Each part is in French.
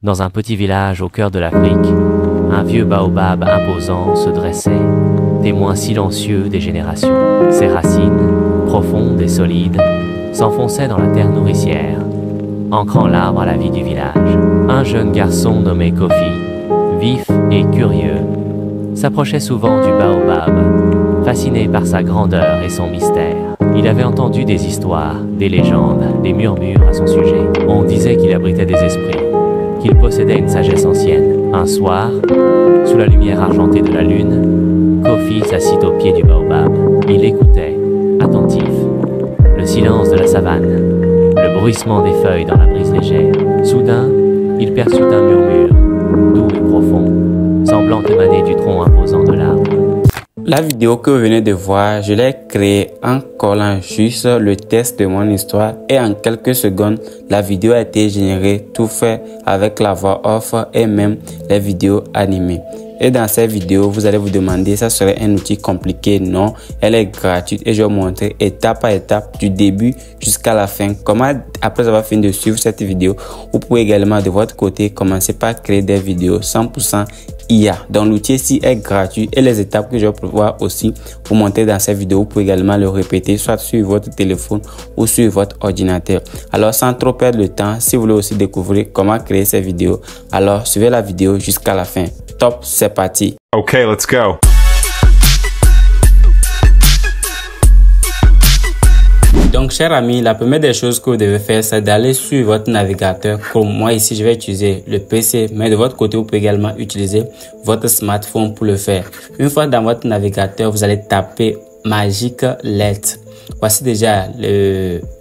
Dans un petit village au cœur de l'Afrique, un vieux baobab imposant se dressait, témoin silencieux des générations. Ses racines, profondes et solides, s'enfonçaient dans la terre nourricière, ancrant l'arbre à la vie du village. Un jeune garçon nommé Kofi, vif et curieux, s'approchait souvent du baobab, fasciné par sa grandeur et son mystère. Il avait entendu des histoires, des légendes, des murmures à son sujet. On disait qu'il abritait des esprits, qu'il possédait une sagesse ancienne. Un soir, sous la lumière argentée de la lune, Kofi s'assit au pied du baobab. Il écoutait, attentif, le silence de la savane, le bruissement des feuilles dans la brise légère. Soudain, il perçut un murmure, doux et profond, semblant émaner du tronc imposant de l'arbre. La vidéo que vous venez de voir, je l'ai créée en collant juste le texte de mon histoire et en quelques secondes, la vidéo a été générée tout fait avec la voix off et même les vidéos animées. Et dans cette vidéo, vous allez vous demander, ça serait un outil compliqué? Non, elle est gratuite et je vais vous montrer étape par étape du début jusqu'à la fin. Comment, après avoir fini de suivre cette vidéo, vous pouvez également de votre côté commencer par créer des vidéos 100% IA. Donc l'outil ici est gratuit et les étapes que je vais pouvoir aussi vous montrer dans cette vidéo, vous pouvez également le répéter soit sur votre téléphone ou sur votre ordinateur. Alors sans trop perdre de temps, si vous voulez aussi découvrir comment créer ces vidéos, alors suivez la vidéo jusqu'à la fin. Top, c'est parti. Ok, let's go. Donc, chers amis, la première des choses que vous devez faire, c'est d'aller sur votre navigateur. Comme moi ici, je vais utiliser le PC, mais de votre côté, vous pouvez également utiliser votre smartphone pour le faire. Une fois dans votre navigateur, vous allez taper Magic Let. Voici déjà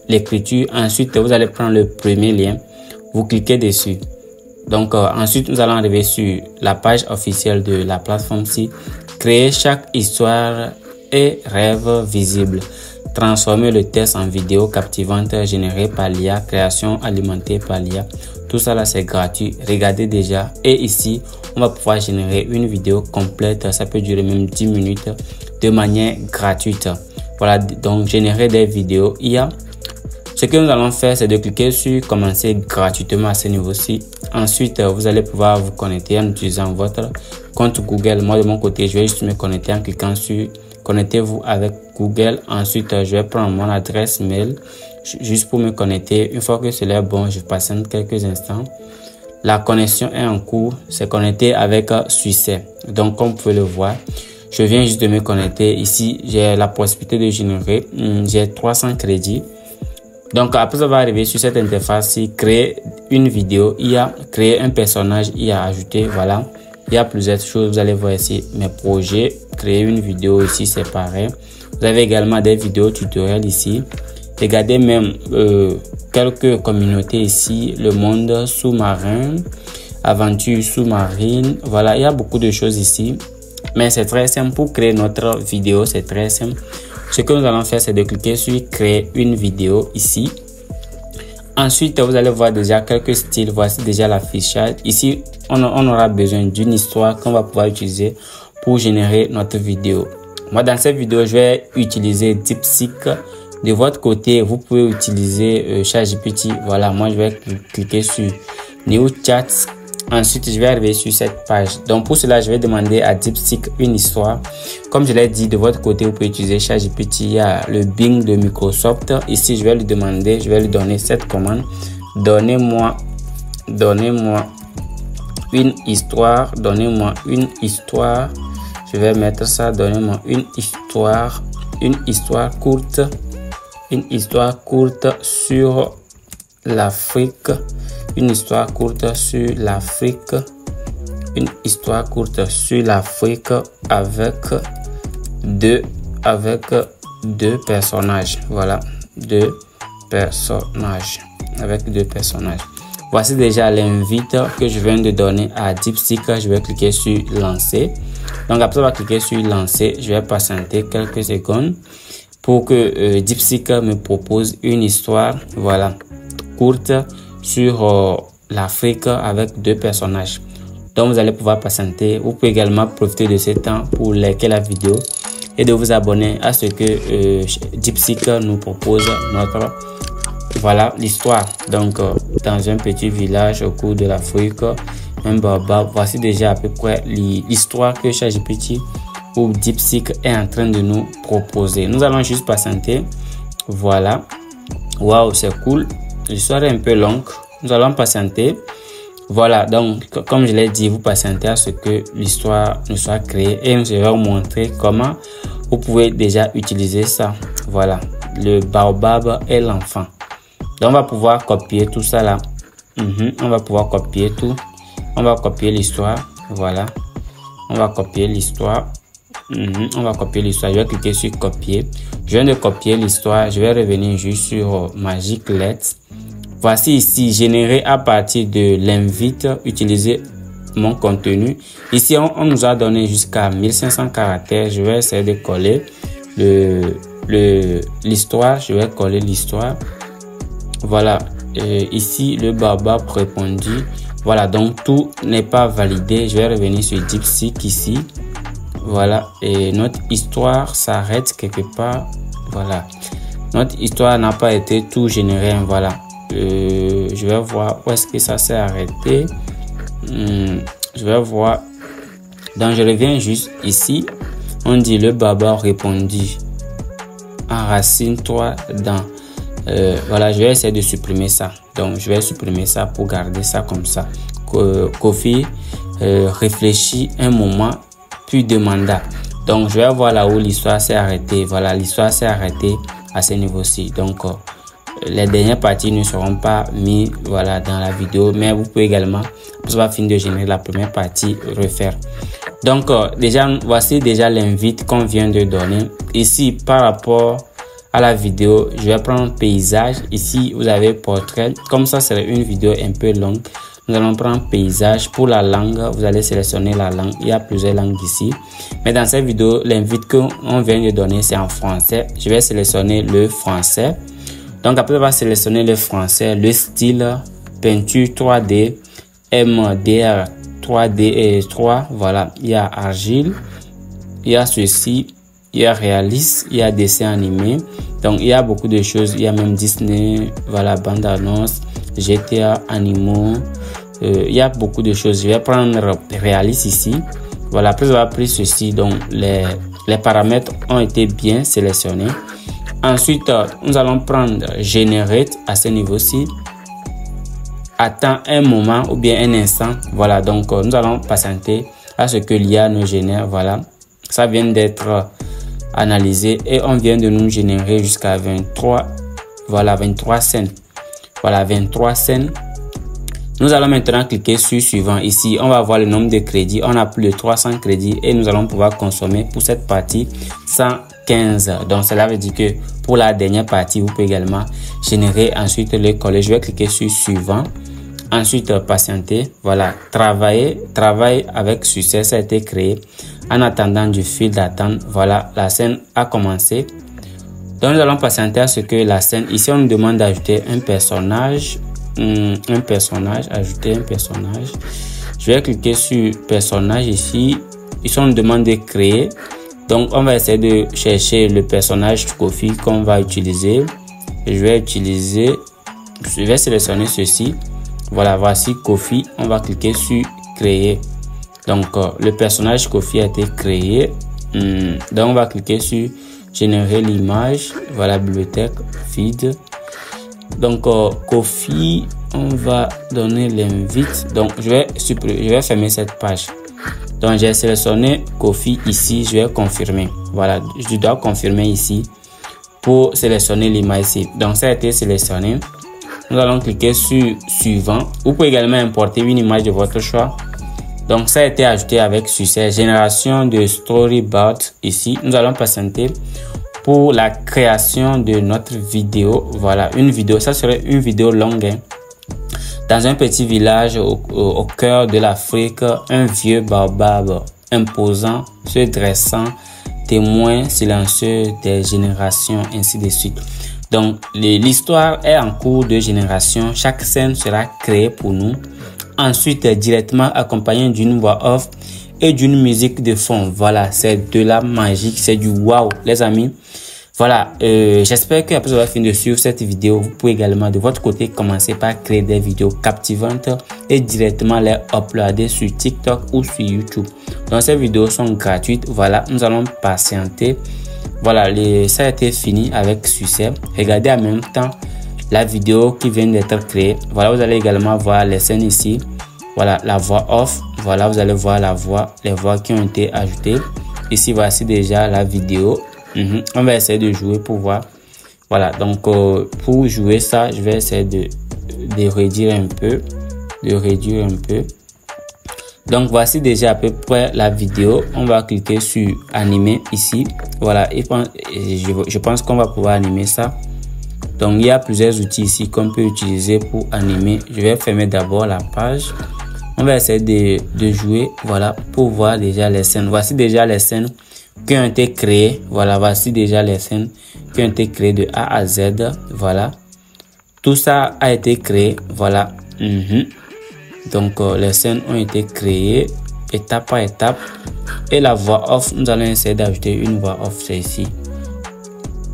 l'écriture. Ensuite, vous allez prendre le premier lien. Vous cliquez dessus. Donc, ensuite, nous allons arriver sur la page officielle de la plateforme-ci. Créer chaque histoire et rêve visible. Transformer le texte en vidéo captivante générée par l'IA. Création alimentée par l'IA. Tout ça là, c'est gratuit. Regardez déjà. Et ici, on va pouvoir générer une vidéo complète. Ça peut durer même 10 minutes de manière gratuite. Voilà, donc générer des vidéos IA. Ce que nous allons faire, c'est de cliquer sur commencer gratuitement à ce niveau-ci. Ensuite, vous allez pouvoir vous connecter en utilisant votre compte Google. Moi, de mon côté, je vais juste me connecter en cliquant sur connectez-vous avec Google. Ensuite, je vais prendre mon adresse mail juste pour me connecter. Une fois que cela est bon, je patiente quelques instants. La connexion est en cours. C'est connecté avec succès. Donc, comme vous pouvez le voir, je viens juste de me connecter. Ici, j'ai la possibilité de générer. J'ai 300 crédits. Donc, après avoir arrivé sur cette interface-ci, créer une vidéo, créer un personnage, ajouter, voilà. Il y a plusieurs choses. Vous allez voir ici mes projets, créer une vidéo ici, c'est pareil. Vous avez également des vidéos tutoriels ici. Regardez même quelques communautés ici, le monde sous-marin, aventure sous-marine. Voilà, il y a beaucoup de choses ici. Mais c'est très simple pour créer notre vidéo, c'est très simple. Ce que nous allons faire, c'est de cliquer sur créer une vidéo ici. Ensuite, vous allez voir déjà quelques styles. Voici déjà l'affichage. Ici, on aura besoin d'une histoire qu'on va pouvoir utiliser pour générer notre vidéo. Moi, dans cette vidéo, je vais utiliser DeepSeek. De votre côté, vous pouvez utiliser ChatGPT. Voilà, moi, je vais cliquer sur New Chat. Ensuite, je vais arriver sur cette page. Donc, pour cela, je vais demander à DeepSeek une histoire. Comme je l'ai dit, de votre côté, vous pouvez utiliser ChatGPT. Il y a le Bing de Microsoft. Ici, je vais lui demander, je vais lui donner cette commande. Donnez-moi une histoire. Donnez-moi une histoire. Je vais mettre ça. Donnez-moi une histoire courte. Une histoire courte sur l'Afrique. Une histoire courte sur l'Afrique. Une histoire courte sur l'Afrique avec deux personnages. Voilà, deux personnages. Avec deux personnages. Voici déjà l'invite que je viens de donner à DeepSeek. Je vais cliquer sur lancer. Donc après avoir cliqué sur lancer, je vais patienter quelques secondes pour que DeepSeek me propose une histoire, voilà, courte sur l'Afrique avec deux personnages. Donc vous allez pouvoir patienter. Vous pouvez également profiter de ce temps pour liker la vidéo et de vous abonner à ce que DeepSeek nous propose notre voilà l'histoire. Donc, dans un petit village au cours de l'Afrique, un baobab. Voici déjà à peu près l'histoire que ChatGPT ou DeepSeek est en train de nous proposer. Nous allons juste patienter. Voilà. Waouh, c'est cool. L'histoire est un peu longue. Nous allons patienter. Voilà, donc comme je l'ai dit, vous patientez à ce que l'histoire ne soit créée et je vais vous montrer comment vous pouvez déjà utiliser ça. Voilà, le baobab et l'enfant. Donc on va pouvoir copier tout ça là. On va pouvoir copier tout. On va copier l'histoire. Voilà, on va copier l'histoire. On va copier l'histoire. Je vais cliquer sur copier. Je viens de copier l'histoire. Je vais revenir juste sur Magic Let's. Voici ici, générer à partir de l'invite, utiliser mon contenu. Ici, on nous a donné jusqu'à 1500 caractères. Je vais essayer de coller l'histoire. Je vais coller l'histoire. Voilà. Ici, le baobab répondit. Voilà, donc tout n'est pas validé. Je vais revenir sur DeepSeek ici. Voilà. Et notre histoire s'arrête quelque part. Voilà. Notre histoire n'a pas été tout générée. Voilà. Je vais voir où est-ce que ça s'est arrêté. Je vais voir. Donc je reviens juste ici. On dit le baobab répondit. Enracine-toi dans. Voilà, je vais essayer de supprimer ça. Donc je vais supprimer ça pour garder ça comme ça. Kofi réfléchit un moment puis demanda. Donc je vais voir là où l'histoire s'est arrêtée. Voilà, l'histoire s'est arrêtée à ce niveau-ci. Donc les dernières parties ne seront pas mises voilà, dans la vidéo, mais vous pouvez également, après avoir fini de générer la première partie, refaire. Donc, déjà, voici déjà l'invite qu'on vient de donner. Ici, par rapport à la vidéo, je vais prendre paysage. Ici, vous avez portrait. Comme ça, c'est une vidéo un peu longue. Nous allons prendre paysage. Pour la langue, vous allez sélectionner la langue. Il y a plusieurs langues ici. Mais dans cette vidéo, l'invite qu'on vient de donner, c'est en français. Je vais sélectionner le français. Donc après on va sélectionner le français, le style, peinture 3D, MDR 3D et 3, voilà, il y a argile, il y a ceci, il y a réaliste, il y a dessin animé, donc il y a beaucoup de choses, il y a même Disney, voilà, bande annonce, GTA, animaux, il y a beaucoup de choses. Je vais prendre réaliste ici, voilà, après on va prendre ceci, donc les paramètres ont été bien sélectionnés. Ensuite, nous allons prendre Generate à ce niveau-ci. Attends un moment ou bien un instant. Voilà, donc nous allons patienter à ce que l'IA nous génère. Voilà, ça vient d'être analysé et on vient de nous générer jusqu'à 23. Voilà, 23 scènes. Voilà, 23 scènes. Nous allons maintenant cliquer sur suivant. Ici, on va voir le nombre de crédits. On a plus de 300 crédits et nous allons pouvoir consommer pour cette partie 115. Donc, cela veut dire que pour la dernière partie, vous pouvez également générer, ensuite le coller. Je vais cliquer sur suivant. Ensuite, patienter. Voilà, travail avec succès, ça a été créé. En attendant du fil d'attente, voilà, la scène a commencé. Donc, nous allons patienter à ce que la scène, ici, on nous demande d'ajouter un personnage. Ajouter un personnage. Je vais cliquer sur personnage ici. Ici, on nous demande de créer. Donc, on va essayer de chercher le personnage Kofi qu'on va utiliser. Je vais sélectionner ceci. Voilà, voici Kofi. On va cliquer sur créer. Donc, le personnage Kofi a été créé. Donc, on va cliquer sur générer l'image. Voilà, bibliothèque, feed. Donc, Kofi, on va donner l'invite. Donc, je vais fermer cette page. Donc, j'ai sélectionné Kofi ici. Je vais confirmer. Voilà, je dois confirmer ici pour sélectionner l'image ici. Donc, ça a été sélectionné. Nous allons cliquer sur suivant. Vous pouvez également importer une image de votre choix. Donc, ça a été ajouté avec succès. Génération de storyboard ici. Nous allons patienter pour la création de notre vidéo. Voilà, une vidéo, ça serait une vidéo longue. Hein. Dans un petit village au cœur de l'Afrique, un vieux baobab imposant se dressant, témoin silencieux des générations, ainsi de suite. Donc, l'histoire est en cours de génération. Chaque scène sera créée pour nous. Ensuite, directement accompagnée d'une voix off et d'une musique de fond. Voilà, c'est de la magie, c'est du wow, les amis. Voilà, j'espère qu'après avoir fini de suivre cette vidéo, vous pouvez également de votre côté commencer par créer des vidéos captivantes et directement les uploader sur TikTok ou sur YouTube. Donc ces vidéos sont gratuites. Voilà, nous allons patienter. Voilà, ça a été fini avec succès. Regardez en même temps la vidéo qui vient d'être créée. Voilà, vous allez également voir les scènes ici. Voilà, la voix off. Voilà, vous allez voir les voix qui ont été ajoutées. Ici, voici déjà la vidéo. On va essayer de jouer pour voir. Voilà, donc pour jouer ça, je vais essayer de réduire un peu. Donc voici déjà à peu près la vidéo. On va cliquer sur animer ici. Voilà, et je pense qu'on va pouvoir animer ça. Donc il y a plusieurs outils ici qu'on peut utiliser pour animer. Je vais fermer d'abord la page. On va essayer de jouer, voilà, pour voir déjà les scènes. Voici déjà les scènes qui ont été créées. Voilà, voici déjà les scènes qui ont été créées de A à Z. Voilà, tout ça a été créé. Voilà. Donc les scènes ont été créées étape par étape. Et la voix off, nous allons essayer d'ajouter une voix off. C'est ici.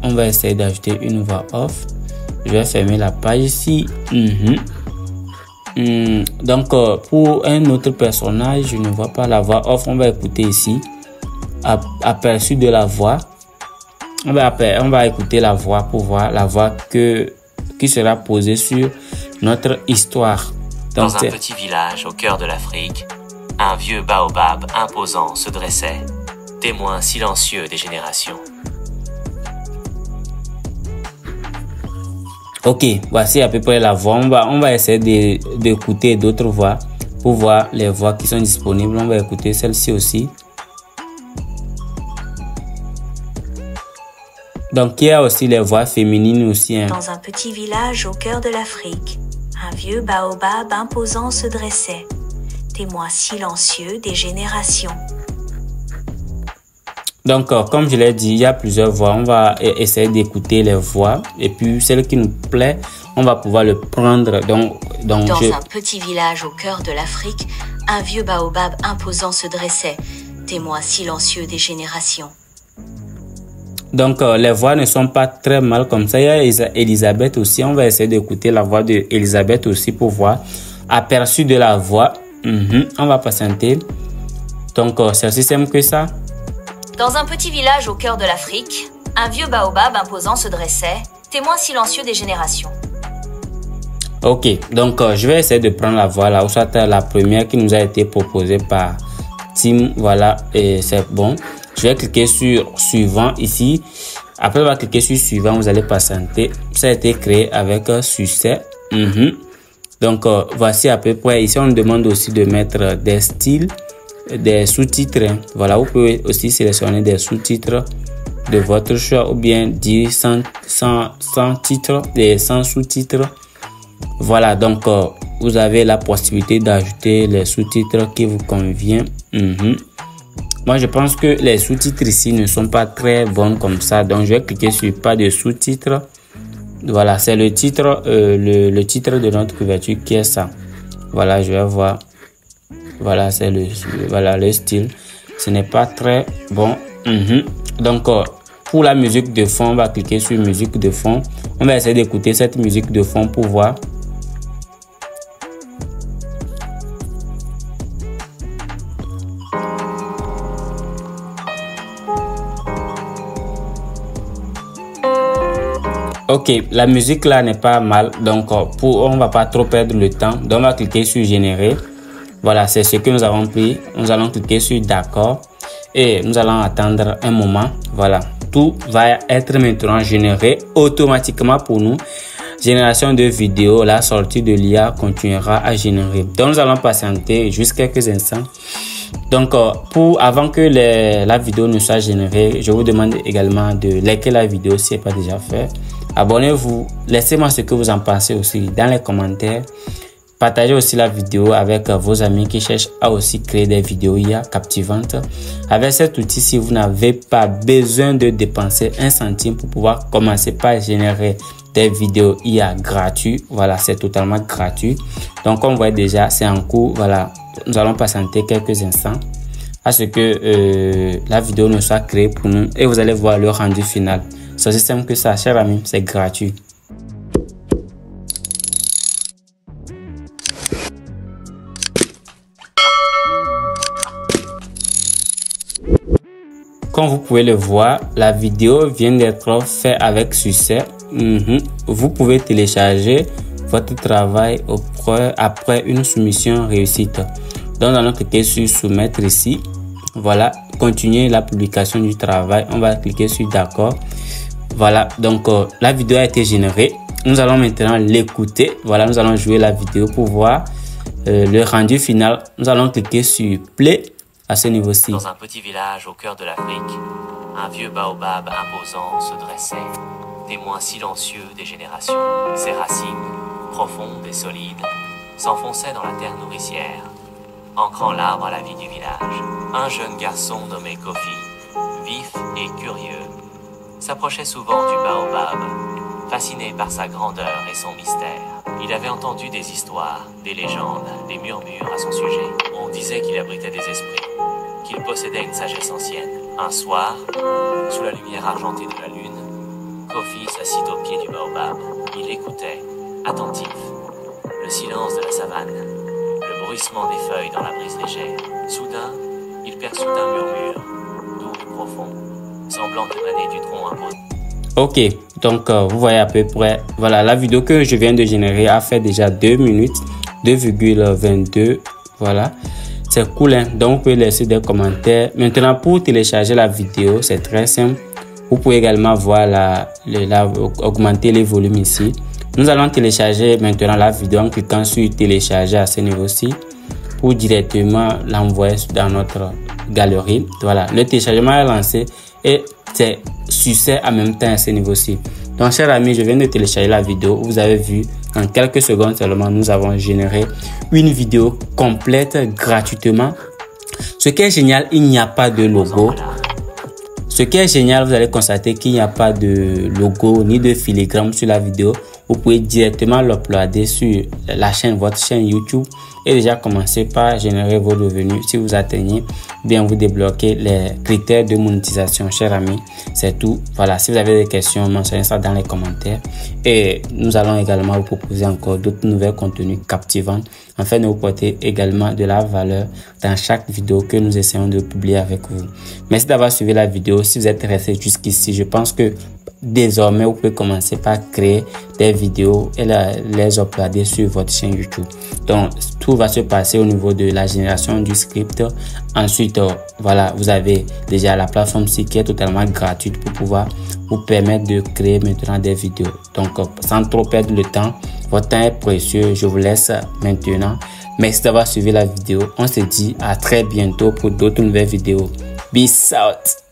On va essayer d'ajouter une voix off. Je vais fermer la page ici. Donc pour un autre personnage, je ne vois pas la voix off. On va écouter ici. Aperçu de la voix. On va écouter la voix pour voir la voix qui sera posée sur notre histoire. Donc, dans un petit village au cœur de l'Afrique, un vieux baobab imposant se dressait, témoin silencieux des générations. Ok, voici à peu près la voix. On va essayer d'écouter d'autres voix pour voir les voix qui sont disponibles. On va écouter celle-ci aussi. Donc, il y a aussi les voix féminines aussi. Dans un petit village au cœur de l'Afrique, un vieux baobab imposant se dressait, témoin silencieux des générations. Donc, comme je l'ai dit, il y a plusieurs voix. On va essayer d'écouter les voix. Et puis, celle qui nous plaît, on va pouvoir le prendre. Dans un petit village au cœur de l'Afrique, un vieux baobab imposant se dressait, témoin silencieux des générations. Donc, les voix ne sont pas très mal comme ça. Il y a Elisabeth aussi. On va essayer d'écouter la voix de Elisabeth aussi pour voir. Aperçu de la voix. On va patienter. Donc, c'est aussi simple que ça. Dans un petit village au cœur de l'Afrique, un vieux baobab imposant se dressait, témoin silencieux des générations. Ok, donc je vais essayer de prendre la voix là, ou soit la première qui nous a été proposée par Tim. Voilà, et c'est bon. Je vais cliquer sur suivant ici. Après, on va cliquer sur suivant. Vous allez patienter. Ça a été créé avec succès. Donc, voici à peu près. Ici, on demande aussi de mettre des styles, des sous-titres. Voilà, vous pouvez aussi sélectionner des sous-titres de votre choix ou bien dire sans titre et sans sous-titres. Voilà, donc, vous avez la possibilité d'ajouter les sous-titres qui vous conviennent. Moi, je pense que les sous-titres ici ne sont pas très bons comme ça. Donc, je vais cliquer sur pas de sous-titres. Voilà, c'est le titre, le titre de notre couverture qui est ça. Voilà, je vais voir. Voilà, c'est le style. Ce n'est pas très bon. Donc, pour la musique de fond, on va cliquer sur musique de fond. On va essayer d'écouter cette musique de fond pour voir. Ok, la musique là n'est pas mal, donc on va pas trop perdre le temps. Donc on va cliquer sur générer. Voilà, c'est ce que nous avons pris. Nous allons cliquer sur d'accord et nous allons attendre un moment. Voilà, tout va être maintenant généré automatiquement pour nous. Génération de vidéos, la sortie de l'IA continuera à générer. Donc nous allons patienter juste quelques instants. Donc avant que la vidéo ne soit générée, je vous demande également de liker la vidéo si ce n'est pas déjà fait. Abonnez-vous, laissez-moi ce que vous en pensez aussi dans les commentaires. Partagez aussi la vidéo avec vos amis qui cherchent à aussi créer des vidéos IA captivantes. Avec cet outil, si vous n'avez pas besoin de dépenser un centime pour pouvoir commencer par générer des vidéos IA gratuites, voilà, c'est totalement gratuit. Donc, on voit déjà, c'est en cours. Voilà, nous allons patienter quelques instants à ce que la vidéo ne soit créée pour nous et vous allez voir le rendu final. C'est aussi simple que ça, cher ami, c'est gratuit. Comme vous pouvez le voir, la vidéo vient d'être faite avec succès. Vous pouvez télécharger votre travail après une soumission réussite. Donc, nous allons cliquer sur soumettre ici. Voilà, continuer la publication du travail. On va cliquer sur d'accord. Voilà, donc la vidéo a été générée. Nous allons maintenant l'écouter. Voilà, nous allons jouer la vidéo pour voir le rendu final. Nous allons cliquer sur play. À ce niveau-ci. Dans un petit village au cœur de l'Afrique, un vieux baobab imposant se dressait, témoin silencieux des générations. Ses racines, profondes et solides, s'enfonçaient dans la terre nourricière, ancrant l'arbre à la vie du village. Un jeune garçon nommé Kofi, vif et curieux, s'approchait souvent du baobab, fasciné par sa grandeur et son mystère. Il avait entendu des histoires, des légendes, des murmures à son sujet. On disait qu'il abritait des esprits, qu'il possédait une sagesse ancienne. Un soir, sous la lumière argentée de la lune, Kofi s'assit au pied du baobab. Il écoutait, attentif, le silence de la savane, le bruissement des feuilles dans la brise légère. Soudain, il perçut un murmure, doux et profond, semblant émaner du tronc imposé. Ok, donc vous voyez à peu près, voilà, la vidéo que je viens de générer a fait déjà 2 minutes, 2,22, voilà, c'est cool, hein? Donc vous pouvez laisser des commentaires. Maintenant, pour télécharger la vidéo, c'est très simple. Vous pouvez également voir augmenter les volumes ici. Nous allons télécharger maintenant la vidéo en cliquant sur télécharger à ce niveau-ci pour directement l'envoyer dans notre galerie. Voilà, le téléchargement est lancé et c'est succès en même temps à ce niveau-ci. Donc, chers amis, je viens de télécharger la vidéo. Vous avez vu, en quelques secondes seulement, nous avons généré une vidéo complète gratuitement. Ce qui est génial, il n'y a pas de logo. Ce qui est génial, vous allez constater qu'il n'y a pas de logo ni de filigrane sur la vidéo. Vous pouvez directement l'uploader sur la chaîne, votre chaîne YouTube, et déjà commencer par générer vos revenus. Si vous atteignez, bien vous débloquez les critères de monétisation, chers amis. C'est tout. Voilà, si vous avez des questions, mentionnez ça dans les commentaires. Et nous allons également vous proposer encore d'autres nouvelles contenus captivants, afin de vous porter également de la valeur dans chaque vidéo que nous essayons de publier avec vous. Merci d'avoir suivi la vidéo. Si vous êtes resté jusqu'ici, je pense que désormais, vous pouvez commencer par créer des vidéos et les uploader sur votre chaîne YouTube. Donc, tout va se passer au niveau de la génération du script. Ensuite, voilà, vous avez déjà la plateforme qui est totalement gratuite pour pouvoir vous permettre de créer maintenant des vidéos. Donc, sans trop perdre le temps, votre temps est précieux. Je vous laisse maintenant. Merci d'avoir suivi la vidéo. On se dit à très bientôt pour d'autres nouvelles vidéos. Peace out.